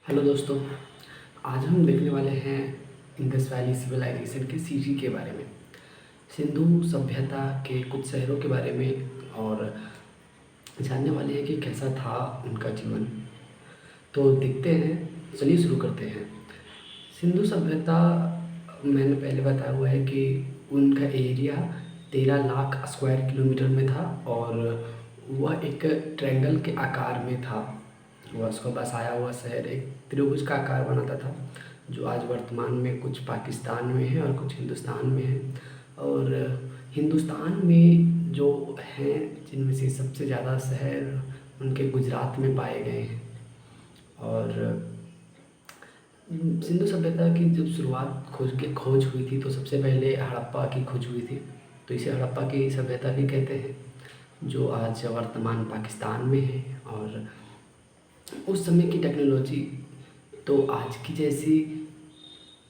Hello दोस्तों, आज हम देखने वाले हैं इंडस वैली सिविलाइजेशन के सिटी के बारे में, सिंधु सभ्यता के कुछ शहरों के बारे में और जानने वाले हैं कि कैसा था उनका जीवन। तो देखते हैं, चलिए शुरू करते हैं। सिंधु सभ्यता, मैंने पहले बताया हुआ है कि उनका एरिया 13 लाख स्क्वायर किलोमीटर में था और वह एक ट्रायंगल के आकार में था। वह उसको बसाया हुआ शहर एक त्रिभुज का आकार बनाता था, जो आज वर्तमान में कुछ पाकिस्तान में है और कुछ हिंदुस्तान में है। और हिंदुस्तान में जो हैं, जिनमें से सबसे ज़्यादा शहर उनके गुजरात में पाए गए हैं। और सिंधु सभ्यता की जब शुरुआत खोज हुई थी, तो सबसे पहले हड़प्पा की खोज हुई थी। तो इसे हड़प्पा की सभ्यता भी कहते हैं, जो आज वर्तमान पाकिस्तान में है। और उस समय की टेक्नोलॉजी तो आज की जैसी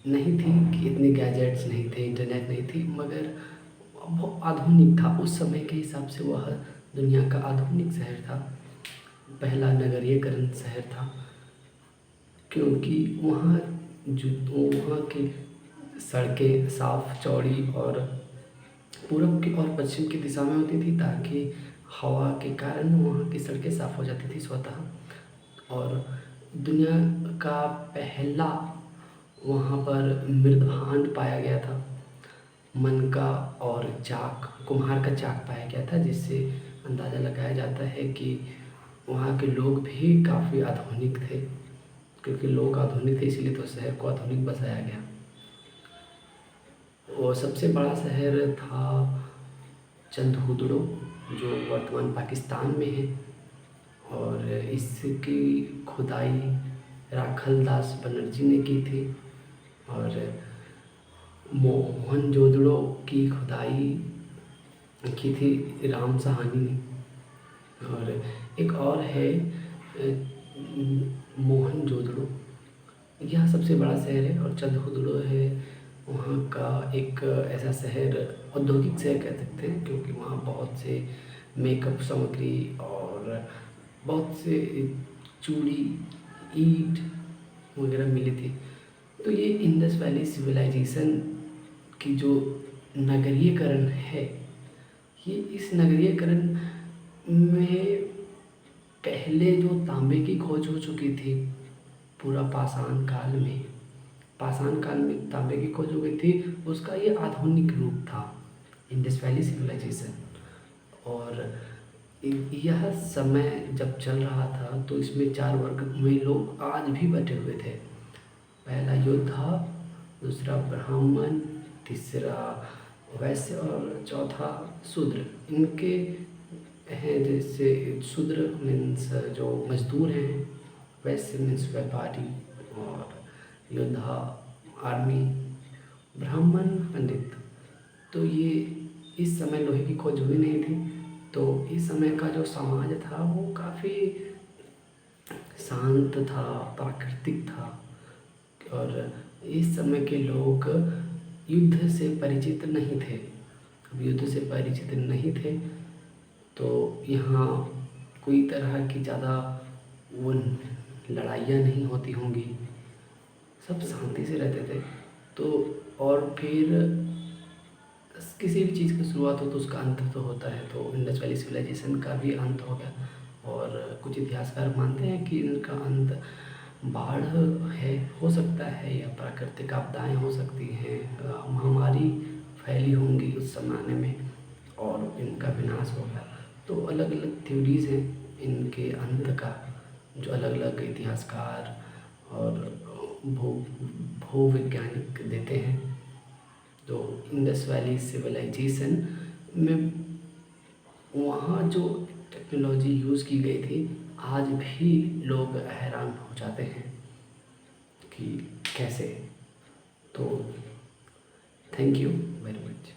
नहीं थी कि इतने गैजेट्स नहीं थे, इंटरनेट नहीं थी, मगर वो आधुनिक था। उस समय के हिसाब से वह दुनिया का आधुनिक शहर था, पहला नगरीयकरण शहर था, क्योंकि वहाँ की सड़कें साफ़ चौड़ी और पूरब की और पश्चिम की दिशा में होती थी, ताकि हवा के कारण वहाँ की सड़कें साफ़ हो जाती थी स्वतः। और दुनिया का पहला वहाँ पर मृदहान पाया गया था, मन का और चाक, कुम्हार का चाक पाया गया था, जिससे अंदाज़ा लगाया जाता है कि वहाँ के लोग भी काफ़ी आधुनिक थे। क्योंकि लोग आधुनिक थे, इसलिए तो शहर को आधुनिक बसाया गया। और सबसे बड़ा शहर था चंदहुदड़ो, जो वर्तमान पाकिस्तान में है। और इसकी खुदाई राखलदास बनर्जी ने की थी। और मोहनजोदड़ो की खुदाई की थी राम साहनी ने। और एक और है मोहनजोदड़ो, यह सबसे बड़ा शहर है। और चंदहुदड़ो है वहाँ का एक ऐसा शहर, औद्योगिक शहर कह सकते हैं, क्योंकि वहाँ बहुत से मेकअप सामग्री और बहुत से चूड़ी, ईंट वगैरह मिली थी। तो ये इंडस वैली सिविलाइजेशन की जो नगरीयकरण है, ये इस नगरीयकरण में पहले जो तांबे की खोज हो चुकी थी, पूरा पाषाण काल में तांबे की खोज हो गई थी, उसका ये आधुनिक रूप था इंडस वैली सिविलाइजेशन। और यह समय जब चल रहा था, तो इसमें 4 वर्ग में लोग आज भी बटे हुए थे। पहला योद्धा, दूसरा ब्राह्मण, तीसरा वैश्य और चौथा शूद्र। इनके हैं, जैसे शूद्र मीन्स जो मजदूर हैं, वैश्य मीन्स व्यापारी, और योद्धा आर्मी, ब्राह्मण पंडित। तो ये इस समय लोहे की खोज हुई नहीं थी, तो इस समय का जो समाज था वो काफ़ी शांत था, प्राकृतिक था। और इस समय के लोग युद्ध से परिचित नहीं थे। अब युद्ध से परिचित नहीं थे, तो यहाँ कोई तरह की ज़्यादा वो लड़ाइयाँ नहीं होती होंगी, सब शांति से रहते थे। तो और फिर किसी भी चीज़ की शुरुआत हो तो उसका अंत तो होता है, तो इंडस वैली सिविलाइजेशन का भी अंत हो गया। और कुछ इतिहासकार मानते हैं कि इनका अंत बाढ़ है, हो सकता है, या प्राकृतिक आपदाएं हो सकती हैं, महामारी फैली होंगी उस ज़माने में और इनका विनाश हो गया। तो अलग अलग थ्योरीज़ हैं इनके अंत का, जो अलग अलग इतिहासकार और भूवैज्ञानिक देते हैं। तो इंडस वैली सिविलाइजेशन में वहाँ जो टेक्नोलॉजी यूज़ की गई थी, आज भी लोग हैरान हो जाते हैं कि कैसे। तो थैंक यू वेरी मच।